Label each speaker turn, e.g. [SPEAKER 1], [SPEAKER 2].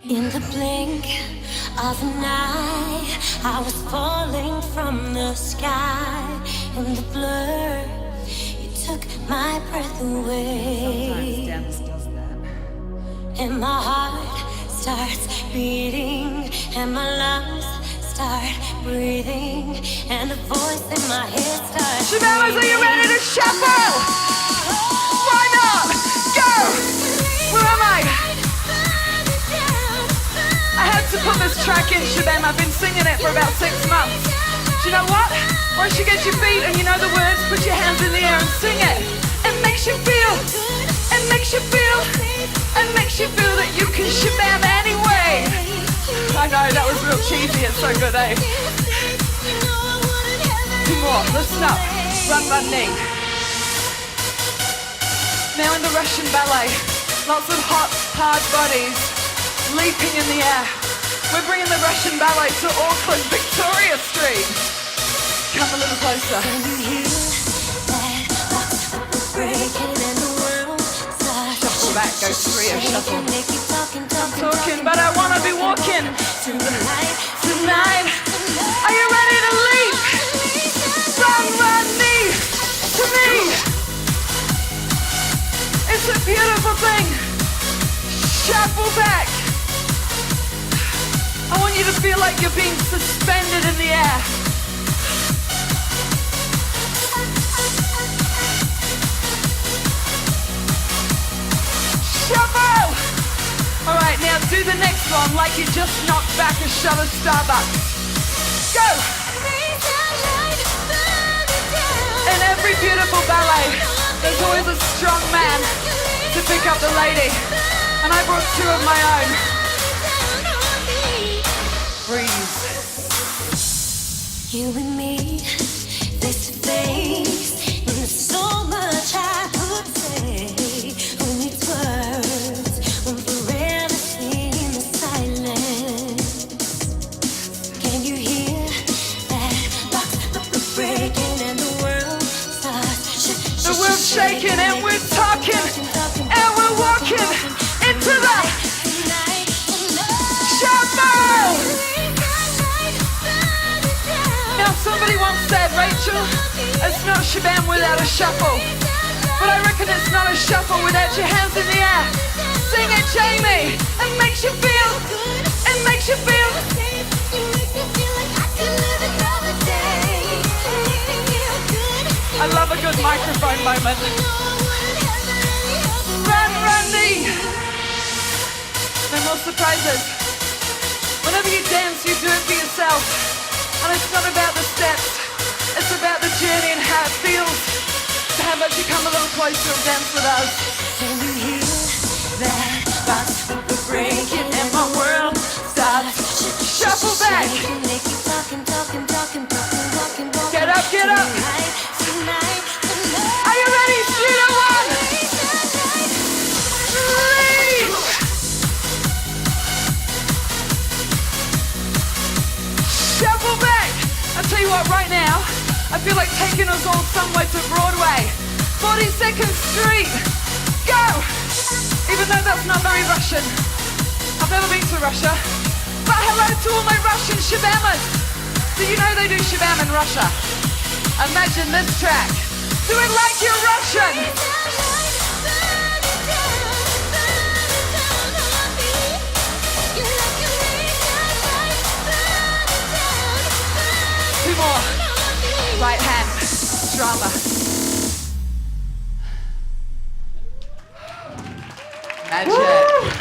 [SPEAKER 1] In the blink of an eye, I was falling from the sky. In the blur, you took my breath away.
[SPEAKER 2] Sometimes dance does that.
[SPEAKER 1] And my heart starts beating, and my lungs start breathing, and the voice in my head starts.
[SPEAKER 2] Shabamas, are you ready to shuffle? Why not? Go! Where am I? I had to put this track in, Shabam. I've been singing it for about 6 months. Do you know what? Once you get your feet and you know the words, put your hands in the air and sing it. It makes you feel, it makes you feel, it makes you feel that you can Shabam anyway. I know, that was real cheesy, it's so good, eh? 2 more, listen up. Run, run, knee. Now in the Russian ballet, lots of hot, hard bodies leaping in the air. We're bringing the Russian ballet to Auckland, Victoria Street. Come a little closer. Shuffle back, go trio, shuffle. I'm talking, but I wanna be walking tonight. Are you ready to leap? Run, run, knee to me. It's a beautiful thing. Shuffle back. I want you to feel like you're being suspended in the air. Shuffle! Alright, now do the next one like you just knocked back a shot of Starbucks. Go! In every beautiful ballet, there's always a strong man to pick up the lady. And I brought 2 of my own. Breathe.
[SPEAKER 1] You and me, face to face, and there's so much I could say. Who needs words when forever sing in the silence? Can you hear that box breaking and the world starts
[SPEAKER 2] The world's shaking and we're talking and we're walking into the shuffle. Now somebody once said, Rachel, it's not Shabam without a shuffle. But I reckon it's not a shuffle without your hands in the air. Sing it, Jamie. It makes you feel. It makes you feel. I love a good microphone moment. Run, Randy. No more surprises. Whenever you dance, you do it for yourself. And it's not about the steps, it's about the journey and how it feels. So how about you come a little closer and dance with us?
[SPEAKER 1] Can you hear that box breaking
[SPEAKER 2] And my world starts shuffle back. Get up, get up. Are you ready? 3, 2, 1. Leave. Shuffle back. I'll tell you what, right now, I feel like taking us all somewhere to Broadway. 42nd Street. Go! Even though that's not very Russian. I've never been to Russia. But hello to all my Russian Shabamas. Do you know they do Shabam in Russia? Imagine this track. Do it like you're Russian. 2 more. Right hand. Drama. Magic.